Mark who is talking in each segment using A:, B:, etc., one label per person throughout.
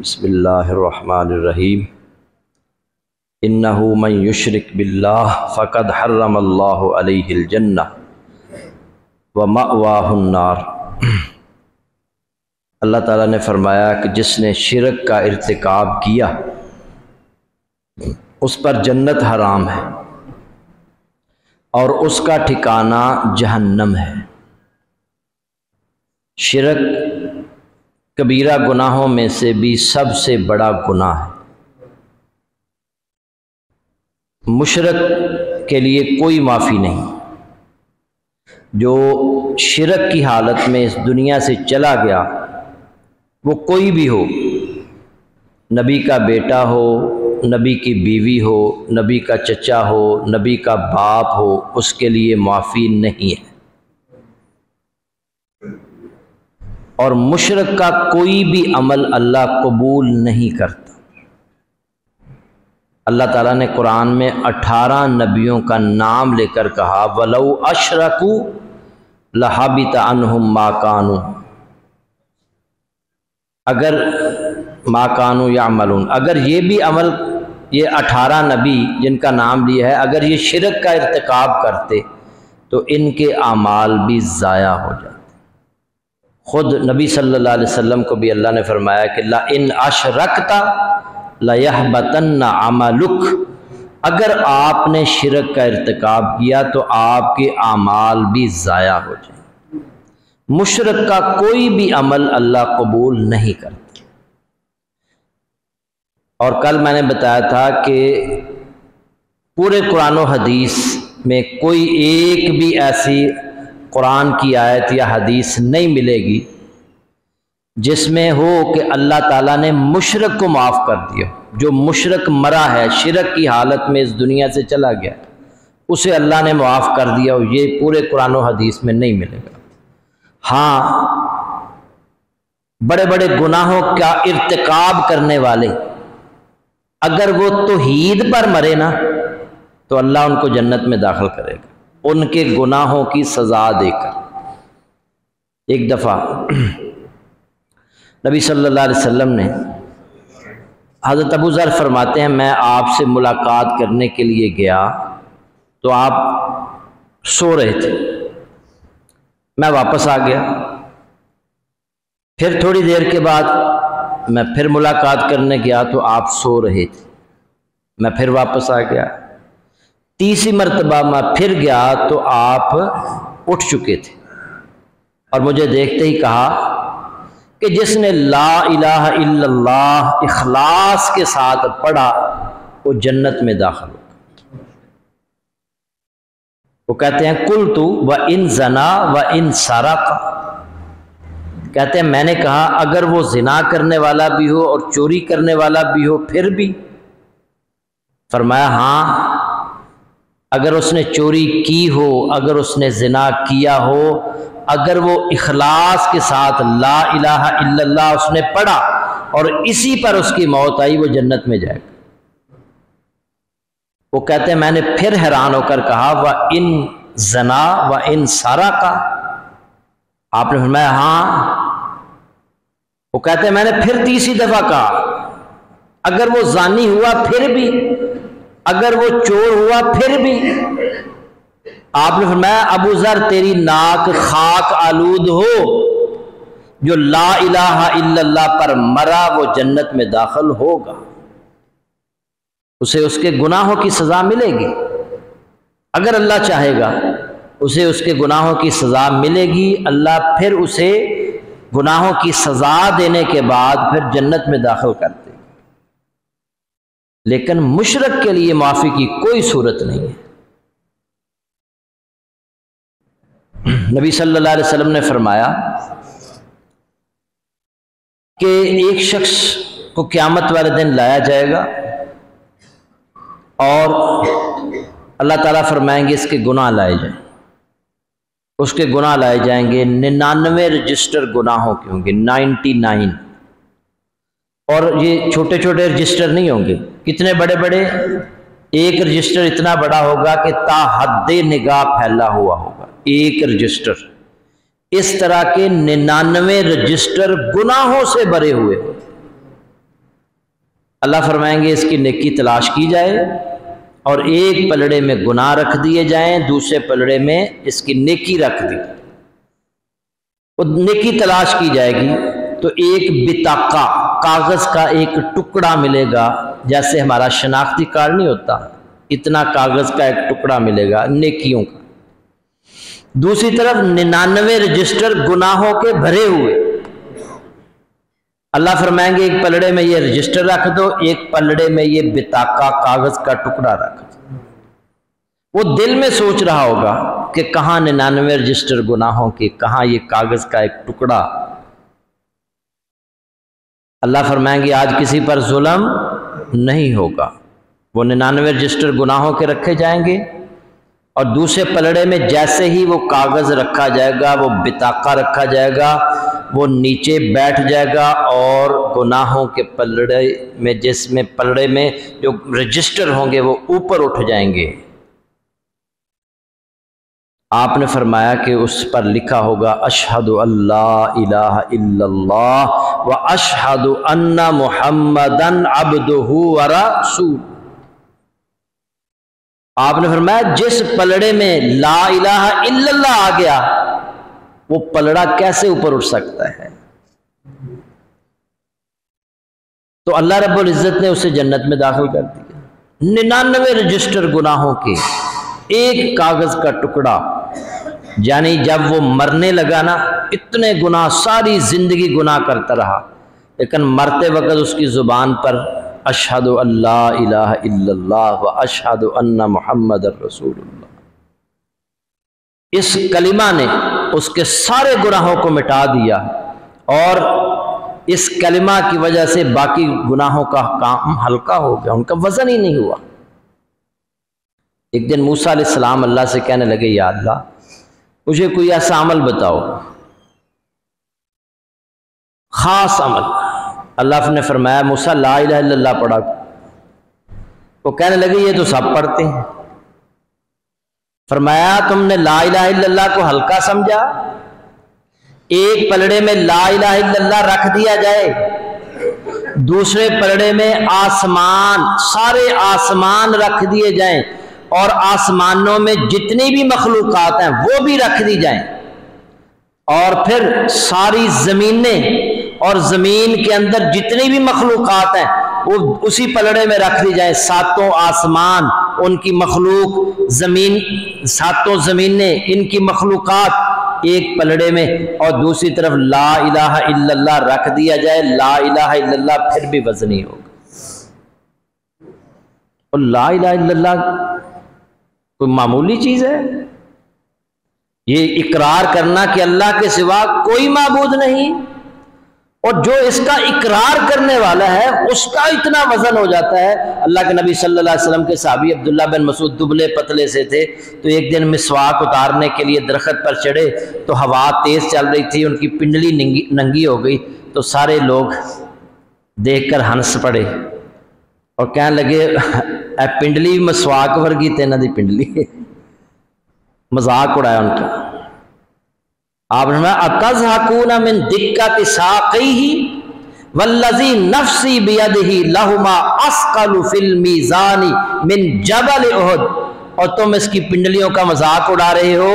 A: بسم اللہ الرحمن الرحیم انہ من یشرک باللہ فقد حرم اللہ علیہ الجنہ ومأواہ النار۔ اللہ تعالیٰ نے فرمایا کہ جس نے شرک کا ارتکاب کیا اس پر جنت حرام ہے اور اس کا ٹھکانہ جہنم ہے۔ شرک کبیرہ گناہوں میں سے بھی سب سے بڑا گناہ ہے۔ مشرک کے لیے کوئی معافی نہیں۔ جو شرک کی حالت میں اس دنیا سے چلا گیا وہ کوئی بھی ہو، نبی کا بیٹا ہو، نبی کی بیوی ہو، نبی کا چچا ہو، نبی کا باپ ہو، اس کے لیے معافی نہیں ہے۔ اور مشرک کا کوئی بھی عمل اللہ قبول نہیں کرتا۔ اللہ تعالیٰ نے قرآن میں 18 نبیوں کا نام لے کر کہا وَلَوْ أَشْرَكُوا لَحَبِطَ عَنْهُمْ مَا كَانُوا، اگر مَا كَانُوا يَعْمَلُونَ، اگر یہ بھی عمل، یہ 18 نبی جن کا نام لیا ہے، اگر یہ شرک کا ارتکاب کرتے تو ان کے اعمال بھی ضائع ہو جاتے۔ خود نبی صلی اللہ علیہ وسلم کو بھی اللہ نے فرمایا کہ لَإِنْ أَشْرَكْتَ لَيَحْبَطَنَّ عَمَلُكَ، اگر آپ نے شرک کا ارتکاب کیا تو آپ کے اعمال بھی ضائع ہو جائیں۔ مشرک کا کوئی بھی عمل اللہ قبول نہیں کرتا۔ اور کل میں نے بتایا تھا کہ پورے قرآن و حدیث میں کوئی ایک بھی ایسی قرآن کی آیت یا حدیث نہیں ملے گی جس میں ہو کہ اللہ تعالیٰ نے مشرک کو معاف کر دیا۔ جو مشرک مرا ہے، شرک کی حالت میں اس دنیا سے چلا گیا، اسے اللہ نے معاف کر دیا، یہ پورے قرآن و حدیث میں نہیں ملے گا۔ ہاں، بڑے بڑے گناہوں کا ارتکاب کرنے والے اگر وہ توحید پر مرے نا تو اللہ ان کو جنت میں داخل کرے گا، ان کے گناہوں کی سزا دے کر۔ ایک دفعہ نبی صلی اللہ علیہ وسلم نے، حضرت ابو ذر فرماتے ہیں میں آپ سے ملاقات کرنے کے لیے گیا تو آپ سو رہے تھے، میں واپس آ گیا۔ پھر تھوڑی دیر کے بعد میں پھر ملاقات کرنے گیا تو آپ سو رہے تھے، میں پھر واپس آ گیا۔ تیسری مرتبہ میں پھر گیا تو آپ اٹھ چکے تھے اور مجھے دیکھتے ہی کہا کہ جس نے لا الہ الا اللہ اخلاص کے ساتھ پڑھا وہ جنت میں داخل ہوگا۔ وہ کہتے ہیں قلت وَإِن زَنَا وَإِن سَرَقَ، کہتے ہیں میں نے کہا اگر وہ زنا کرنے والا بھی ہو اور چوری کرنے والا بھی ہو پھر بھی؟ فرمایا ہاں، اگر اس نے چوری کی ہو، اگر اس نے زنا کیا ہو، اگر وہ اخلاص کے ساتھ لا الہ الا اللہ اس نے پڑھا اور اسی پر اس کی موت آئی، وہ جنت میں جائے گا۔ وہ کہتے ہیں میں نے پھر حیران ہو کر کہا وَإِن زَنَا وَإِن سَرَقَ، آپ نے فرمایا ہاں۔ وہ کہتے ہیں میں نے پھر تیسری دفعہ کہا اگر وہ زانی ہوا پھر بھی، اگر وہ چور ہوا پھر بھی؟ آپ نے فرمایا ابو ذر تیری ناک خاک آلود ہو، جو لا الہ الا اللہ پر مرا وہ جنت میں داخل ہوگا، اسے اس کے گناہوں کی سزا ملے گی۔ اگر اللہ چاہے گا اسے اس کے گناہوں کی سزا ملے گی، اللہ پھر اسے گناہوں کی سزا دینے کے بعد پھر جنت میں داخل کر دے گا۔ لیکن مشرک کے لیے معافی کی کوئی صورت نہیں ہے۔ نبی صلی اللہ علیہ وسلم نے فرمایا کہ ایک شخص کو قیامت والے دن لایا جائے گا اور اللہ تعالیٰ فرمائیں گے اس کے گناہ لائے جائیں، اس کے گناہ لائے جائیں گے 99 رجسٹر گناہوں کے ہوں گے، 99۔ اور یہ چھوٹے چھوٹے رجسٹر نہیں ہوں گے، کتنے بڑے بڑے، ایک رجسٹر اتنا بڑا ہوگا کہ تا حد نگاہ پھیلا ہوا ہوگا ایک رجسٹر۔ اس طرح کے 99 رجسٹر گناہوں سے بھرے ہوئے، اللہ فرمائیں گے اس کی نیکی تلاش کی جائے اور ایک پلڑے میں گناہ رکھ دیے جائیں، دوسرے پلڑے میں اس کی نیکی رکھ دی۔ وہ نیکی تلاش کی جائے گی تو ایک بطاقہ، کاغذ کا ایک ٹکڑا ملے گا، جیسے ہمارا شناختی کارڈ نہیں ہوتا، اتنا کاغذ کا ایک ٹکڑا ملے گا نیکیوں کا۔ دوسری طرف 99 رجسٹر گناہوں کے بھرے ہوئے۔ اللہ فرمائیں گے ایک پلڑے میں یہ رجسٹر رکھ دو، ایک پلڑے میں یہ بطاقہ کاغذ کا ٹکڑا رکھ دو۔ وہ دل میں سوچ رہا ہوگا کہ کہاں 99 رجسٹر گناہوں کے، کہاں یہ کاغذ کا ایک ٹکڑا۔ اللہ فرمائیں گے آج کسی پر ظلم نہیں ہوگا۔ وہ 99 رجسٹر گناہوں کے رکھے جائیں گے اور دوسرے پلڑے میں جیسے ہی وہ کاغذ رکھا جائے گا، وہ بطاقہ رکھا جائے گا، وہ نیچے بیٹھ جائے گا اور گناہوں کے پلڑے میں، جس میں پلڑے میں جو رجسٹر ہوں گے وہ اوپر اٹھ جائیں گے۔ آپ نے فرمایا کہ اس پر لکھا ہوگا اشہد اللہ الہ الا اللہ و اشہد ان محمدن عبدہ و رسول۔ آپ نے فرمایا جس پلڑے میں لا الہ الا اللہ آ گیا وہ پلڑا کیسے اوپر اٹھ سکتا ہے؟ تو اللہ رب العزت نے اسے جنت میں داخل کر دیا۔ 99 رجسٹر گناہوں کے، ایک کاغذ کا ٹکڑا، یعنی جب وہ مرنے لگا نا، اتنے گناہ، ساری زندگی گناہ کرتا رہا، لیکن مرتے وقت اس کی زبان پر اشہد اللہ الہ الا اللہ و اشہد ان محمد رسول اللہ، اس کلمہ نے اس کے سارے گناہوں کو مٹا دیا، اور اس کلمہ کی وجہ سے باقی گناہوں کا کام ہلکا ہو گیا، ان کا وزن ہی نہیں ہوا۔ ایک دن موسیٰ علیہ السلام اللہ سے کہنے لگے یا اللہ مجھے کوئی ایسا عمل بتاؤ، خاص عمل۔ اللہ نے فرمایا موسیٰ لا الہ الا اللہ پڑھا۔ وہ کہنے لگے یہ تو سب پڑھتے ہیں۔ فرمایا تم نے لا الہ الا اللہ کو ہلکا سمجھا؟ ایک پلڑے میں لا الہ الا اللہ رکھ دیا جائے، دوسرے پلڑے میں آسمان، سارے آسمان رکھ دیے جائیں، اور آسمانوں میں جتنی بھی مخلوقات ہیں وہ بھی رکھ دی جائیں، اور پھر ساری زمینیں اور زمین کے اندر جتنی بھی مخلوقات ہیں وہ اسی پلڑے میں رکھ دی جائیں، ساتوں آسمان ان کی مخلوق، زمین، ساتوں زمینیں ان کی مخلوقات ایک پلڑے میں، اور دوسری طرف لا الہ الا اللہ رکھ دیا جائے، لا الہ الا اللہ پھر بھی وزنی ہوگا۔ اور لا الہ الا اللہ کوئی معمولی چیز ہے؟ یہ اقرار کرنا کہ اللہ کے سوا کوئی معبود نہیں، اور جو اس کا اقرار کرنے والا ہے اس کا اتنا وزن ہو جاتا ہے۔ اللہ کے نبی صلی اللہ علیہ وسلم کے صحابی عبداللہ بن مسعود دبلے پتلے سے تھے، تو ایک دن مسواک اتارنے کے لیے درخت پر چڑھے تو ہوا تیز چل رہی تھی، ان کی پنڈلی ننگی ہو گئی، تو سارے لوگ دیکھ کر ہنس پڑے اور کہنے لگے اے پنڈلی مسواک ورگی تے نہ دی پنڈلی، مذاق اڑایا ان کا۔ آپ نے فرمایا اَتَضْحَكُونَ مِن دِقَّةِ سَاقَيْهِ وَالَّذِي نَفْسِي بِيَدِهِ لَهُمَا أَثْقَلُ فِي الْمِيزَانِ مِن جَبَلِ أُحُدٍ، اور تم اس کی پنڈلیوں کا مذاق اڑا رہے ہو۔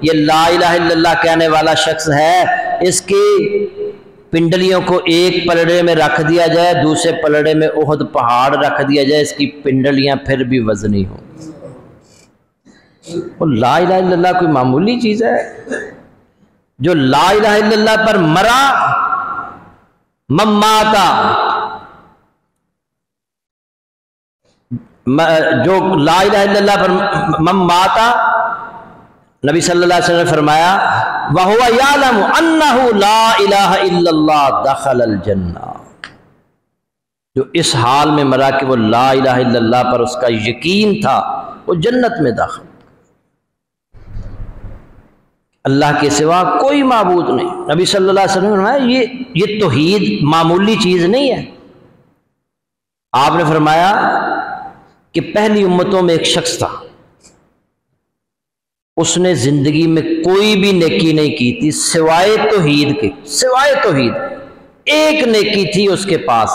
A: یہ لا الہ الا اللہ کہنے والا شخص ہے، اس کی پنڈلیوں کو ایک پلڑے میں رکھ دیا جائے، دوسرے پلڑے میں احد پہاڑ رکھ دیا جائے، اس کی پنڈلیاں پھر بھی وزنی ہوں۔ اور لا الہ الا اللہ کوئی معمولی چیز ہے؟ جو لا الہ الا اللہ پر مرا، مماتا، جو لا الہ الا اللہ پر مماتا، نبی صلی اللہ علیہ وسلم نے فرمایا وَهُوَ يَعْلَمُ أَنَّهُ لَا إِلَهَ إِلَّا اللَّهُ دَخَلَ الْجَنَّةِ، جو اس حال میں مرا کہ وہ لا الہ الا اللہ پر اس کا یقین تھا، وہ جنت میں داخل۔ اللہ کے سوا کوئی معبود نہیں۔ نبی صلی اللہ علیہ وسلم نے فرمایا یہ توحید معمولی چیز نہیں ہے۔ آپ نے فرمایا کہ پہلی امتوں میں ایک شخص تھا، اس نے زندگی میں کوئی بھی نیکی نہیں کی تھی سوائے توحید کے، سوائے توحید، ایک نیکی تھی اس کے پاس،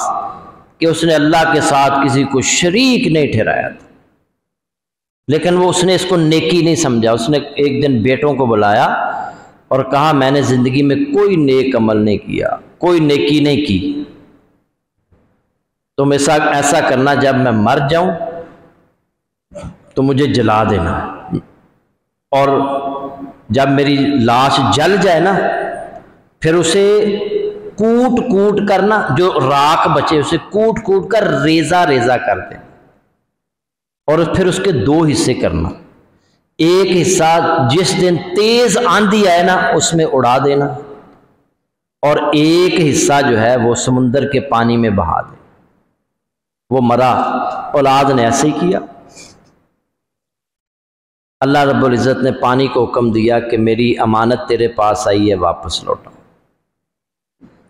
A: کہ اس نے اللہ کے ساتھ کسی کو شریک نہیں ٹھہرایا تھا، لیکن اس نے اس کو نیکی نہیں سمجھا۔ اس نے ایک دن بیٹوں کو بلایا اور کہا میں نے زندگی میں کوئی نیک عمل نہیں کیا، کوئی نیکی نہیں کی، تم ایسا کرنا جب میں مر جاؤں تو مجھے جلا دینا، اور جب میری لاش جل جائے نا پھر اسے کوٹ کوٹ کرنا، جو راکھ بچے اسے کوٹ کوٹ کر ریزہ ریزہ کر دیں، اور پھر اس کے 2 حصے کرنا، ایک حصہ جس دن تیز آندھی آئے نا اس میں اڑا دینا، اور ایک حصہ جو ہے وہ سمندر کے پانی میں بہا دے۔ وہ مرا، اولاد نے ایسے ہی کیا۔ اللہ رب العزت نے پانی کو حکم دیا کہ میری امانت تیرے پاس آئی ہے، واپس لوٹاؤ۔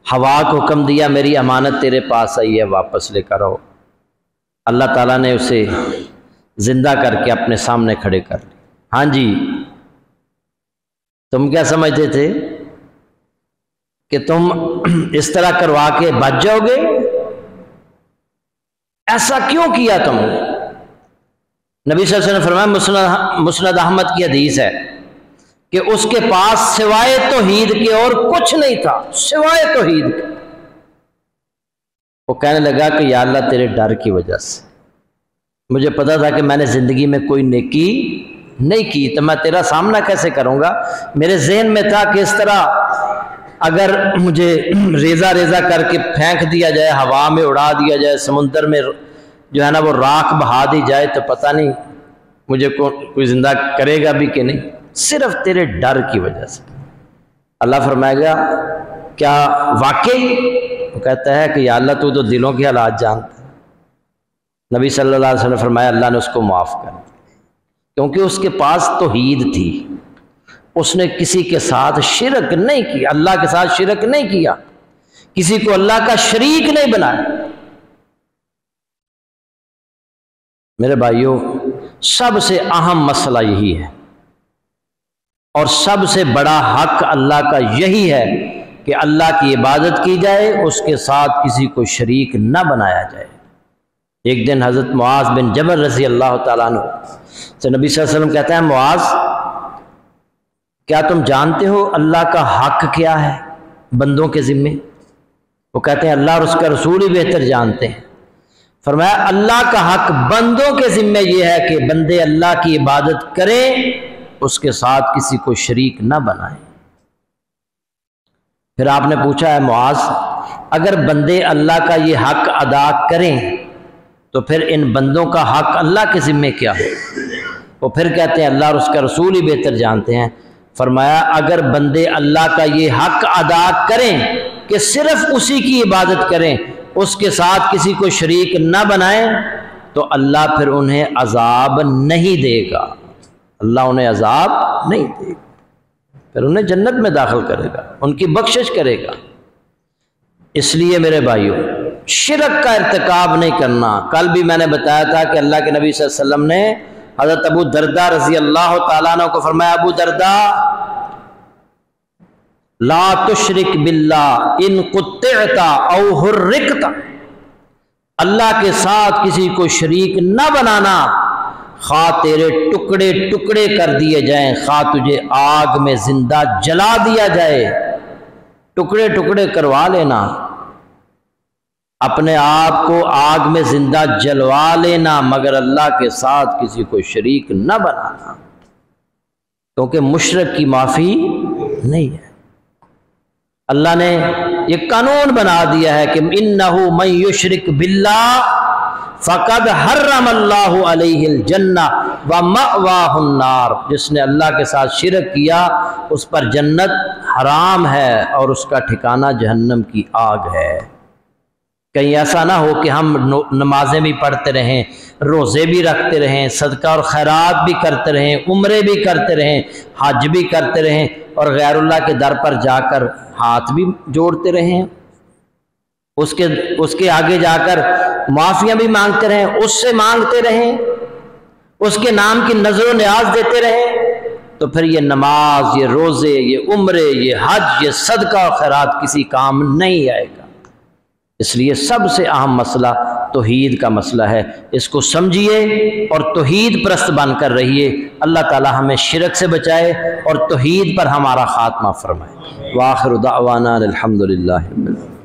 A: ہوا کو حکم دیا میری امانت تیرے پاس آئی ہے، واپس لے کر آؤ۔ اللہ تعالیٰ نے اسے زندہ کر کے اپنے سامنے کھڑے کر لی۔ ہاں جی، تم کیا سمجھتے تھے کہ تم اس طرح کروا کے بچ جاؤ گے؟ ایسا کیوں کیا تم نے؟ نبی صلی اللہ علیہ وسلم نے فرمایا، مسند احمد کی حدیث ہے کہ اس کے پاس سوائے توحید کے اور کچھ نہیں تھا، سوائے توحید کے۔ وہ کہنے لگا کہ یا اللہ تیرے ڈر کی وجہ سے مجھے پتا تھا کہ میں نے زندگی میں کوئی نیکی نہیں کی، تو میں تیرا سامنا کیسے کروں گا؟ میرے ذہن میں تھا کہ اس طرح اگر مجھے ریزہ ریزہ کر کے پھینک دیا جائے، ہوا میں اڑا دیا جائے، سمندر میں جو ہے نا وہ راکھ بہا دی جائے، تو پتہ نہیں مجھے کوئی زندہ کرے گا بھی کہ نہیں، صرف تیرے ڈر کی وجہ سے۔ اللہ فرمائے گا کیا واقعی؟ وہ کہتا ہے کہ یا اللہ تو دلوں کے حالات جانتا ہے۔ نبی صلی اللہ علیہ وسلم نے فرمایا اللہ نے اس کو معاف کر دیا، کیونکہ اس کے پاس توحید تھی، اس نے کسی کے ساتھ شرک نہیں کیا، اللہ کے ساتھ شرک نہیں کیا، کسی کو اللہ کا شریک نہیں بنایا۔ میرے بھائیوں، سب سے اہم مسئلہ یہی ہے، اور سب سے بڑا حق اللہ کا یہی ہے کہ اللہ کی عبادت کی جائے، اس کے ساتھ کسی کو شریک نہ بنایا جائے۔ ایک دن حضرت معاذ بن جبل رضی اللہ تعالیٰ عنہ سے نبی صلی اللہ علیہ وسلم کہتے ہیں، معاذ کیا تم جانتے ہو اللہ کا حق کیا ہے بندوں کے ذمے؟ وہ کہتے ہیں اللہ اور اس کا رسول ہی بہتر جانتے ہیں۔ فرمایا اللہ کا حق بندوں کے ذمے یہ ہے کہ بندے اللہ کی عبادت کریں، اس کے ساتھ کسی کو شریک نہ بنائیں۔ پھر آپ نے پوچھا ہے معاذ اگر بندے اللہ کا یہ حق ادا کریں تو پھر ان بندوں کا حق اللہ کے ذمے کیا ہے؟ وہ پھر کہتے ہیں اللہ اور اس کا رسول ہی بہتر جانتے ہیں۔ فرمایا اگر بندے اللہ کا یہ حق ادا کریں کہ صرف اسی کی عبادت کریں، اس کے ساتھ کسی کو شریک نہ بنائیں، تو اللہ پھر انہیں عذاب نہیں دے گا، اللہ انہیں عذاب نہیں دے گا، پھر انہیں جنت میں داخل کرے گا، ان کی بخشش کرے گا۔ اس لیے میرے بھائیوں شرک کا ارتکاب نہیں کرنا۔ کل بھی میں نے بتایا تھا کہ اللہ کے نبی صلی اللہ علیہ وسلم نے حضرت ابو درداء رضی اللہ تعالیٰ عنہ کو فرمایا، ابو درداء لا تشرک باللہ ان قطعت او حرکت، اللہ کے ساتھ کسی کو شریک نہ بنانا، خواہ تیرے ٹکڑے ٹکڑے کر دیے جائیں، خواہ تجھے آگ میں زندہ جلا دیا جائے، ٹکڑے ٹکڑے کروا لینا، اپنے آپ کو آگ میں زندہ جلوا لینا، مگر اللہ کے ساتھ کسی کو شریک نہ بنانا، کیونکہ مشرک کی معافی نہیں ہے۔ اللہ نے یہ قانون بنا دیا ہے کہ انہ من یشرک باللہ فقد حرم اللہ علیہ الجنہ ومأواہ النار، جس نے اللہ کے ساتھ شرک کیا اس پر جنت حرام ہے اور اس کا ٹھکانہ جہنم کی آگ ہے۔ کہیں ایسا نہ ہو کہ ہم نمازیں بھی پڑھتے رہیں، روزے بھی رکھتے رہیں، صدقہ اور خیرات بھی کرتے رہیں، عمرے بھی کرتے رہیں، حج بھی کرتے رہیں، اور غیر اللہ کے در پر جا کر ہاتھ بھی جوڑتے رہیں، اس کے آگے جا کر معافیاں بھی مانگتے رہیں، اس سے مانگتے رہیں، اس کے نام کی نظر و نیاز دیتے رہیں، تو پھر یہ نماز، یہ روزے، یہ عمرے، یہ حج، یہ صدقہ اور خیرات کسی کام نہیں آئے گا۔ اس لیے سب سے اہم مسئلہ توحید کا مسئلہ ہے، اس کو سمجھیے اور توحید پرست بن کر رہیے۔ اللہ تعالی ہمیں شرک سے بچائے اور توحید پر ہمارا خاتمہ فرمائے۔ وآخر دعوانا الحمدللہ رب العالمین۔